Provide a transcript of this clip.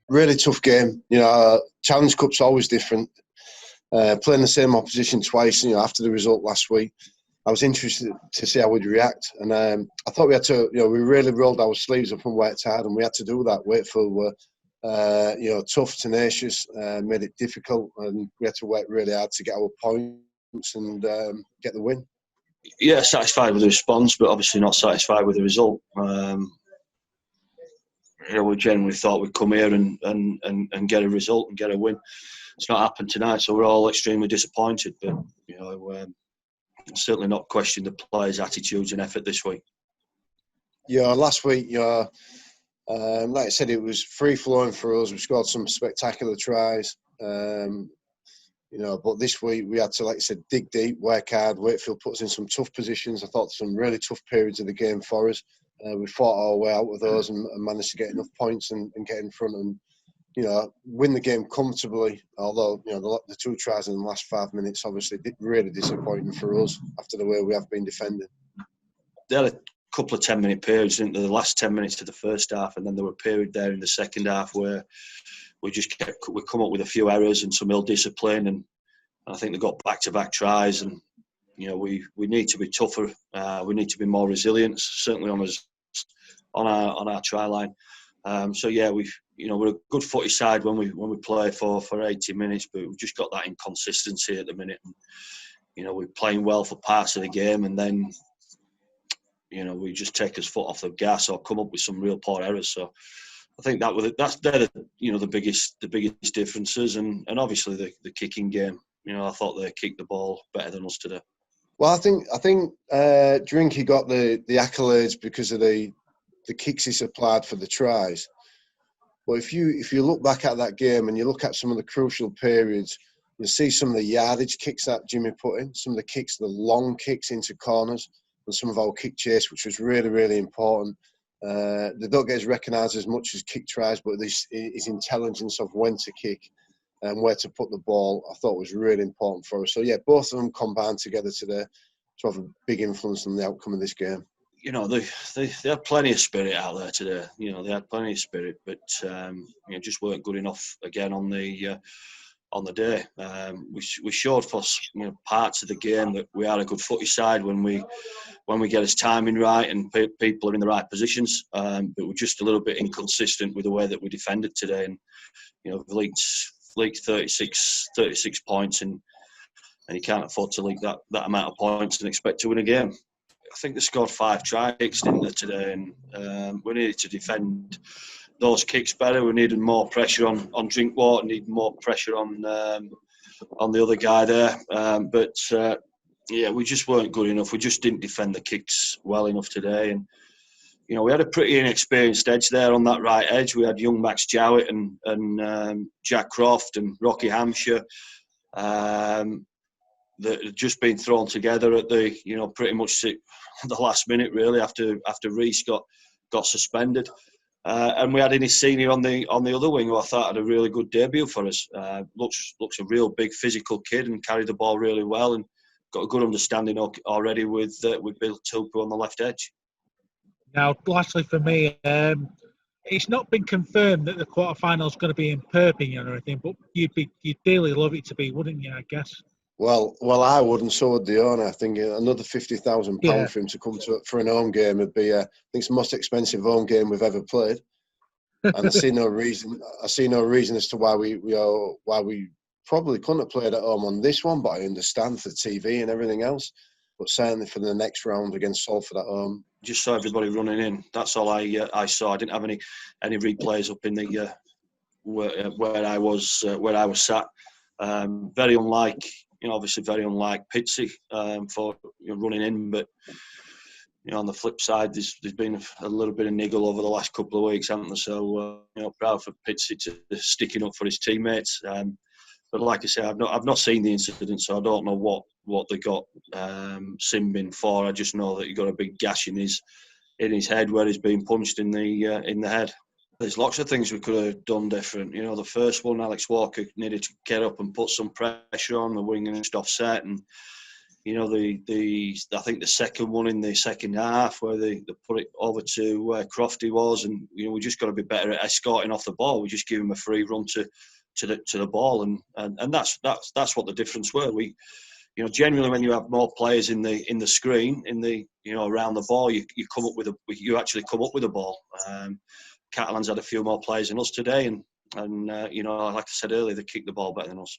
Really tough game. Challenge Cup's always different. Playing the same opposition twice, after the result last week, I was interested to see how we'd react. And I thought we had to, we really rolled our sleeves up and worked hard, and we had to do that. Wakefield were, tough, tenacious, made it difficult, and we had to work really hard to get our points and get the win. Yeah, satisfied with the response, but obviously not satisfied with the result. We generally thought we'd come here and get a result and get a win. It's not happened tonight, so we're all extremely disappointed. But certainly not question the players' attitudes and effort this week. Yeah, last week, like I said, it was free flowing for us. We scored some spectacular tries. But this week we had to, like I said, dig deep, work hard. Wakefield put us in some tough positions. I thought some really tough periods of the game for us. We fought our way out of those and managed to get enough points and get in front and, win the game comfortably. Although, the two tries in the last 5 minutes obviously really disappointing for us after the way we have been defending. They had a couple of 10-minute periods, didn't they? The last 10 minutes of the first half, and then there were a period there in the second half where we come up with a few errors and some ill discipline, and I think they got back-to-back tries. And we need to be tougher. We need to be more resilient, certainly on our try line. We're a good footy side when we play for 80 minutes, but we've just got that inconsistency at the minute. And, we're playing well for parts of the game, and then we just take his foot off the gas or come up with some real poor errors. So I think they're the biggest differences, and obviously the kicking game. I thought they kicked the ball better than us today. Well, I think Drinky got the accolades because of the kicks he supplied for the tries. But if you look back at that game and you look at some of the crucial periods, you'll see some of the yardage kicks that Jimmy put in, some of the long kicks into corners, and some of our kick chase, which was really, really important. They don't get recognised as much as kick tries, but his intelligence of when to kick and where to put the ball, I thought was really important for us. So, yeah, both of them combined together today to have a big influence on the outcome of this game. They had plenty of spirit out there today. They had plenty of spirit, but just weren't good enough again on the day. We showed for parts of the game that we are a good footy side when we get his timing right and people are in the right positions. But we're just a little bit inconsistent with the way that we defended today, and we leaked 36 points, and you can't afford to leak that amount of points and expect to win a game. I think they scored 5 try kicks, didn't they, today? And we needed to defend those kicks better. We needed more pressure on Drinkwater, needed more pressure on the other guy there. We just weren't good enough. We just didn't defend the kicks well enough today. And we had a pretty inexperienced edge there on that right edge. We had young Max Jowett and Jack Croft and Rocky Hampshire. That had just been thrown together at the pretty much the last minute really after Reece got suspended, and we had Innis Senior on the other wing, who I thought had a really good debut for us. Looks a real big physical kid and carried the ball really well and got a good understanding already with Bill Tupu on the left edge. Now, lastly for me, it's not been confirmed that the quarterfinal is going to be in Perpignan or anything, but you'd dearly love it to be, wouldn't you? I guess. Well, I would, and so would the owner. I think another £50,000 for him to come to for an home game would be, I think it's the most expensive home game we've ever played. And I see no reason as to why we probably couldn't have played at home on this one. But I understand for TV and everything else. But certainly for the next round against Salford at home, just saw everybody running in. That's all I saw. I didn't have any replays up in the where I was sat. Very unlike. Obviously very unlike Pitsy for running in, but on the flip side, there's been a little bit of niggle over the last couple of weeks, haven't there? So proud for Pitsy to sticking up for his teammates. But like I say, I've not seen the incident, so I don't know what they got Simbin for. I just know that he got a big gash in his head where he's been punched in the head. There's lots of things we could have done different. The first one, Alex Walker needed to get up and put some pressure on the wing and just offset. And, I think the second one in the second half where they put it over to where Crofty was, and we just got to be better at escorting off the ball. We just give him a free run to the ball, and that's what the difference were. We, generally when you have more players in the screen, around the ball, you actually come up with a ball. Catalans had a few more players than us today, and like I said earlier, they kicked the ball better than us.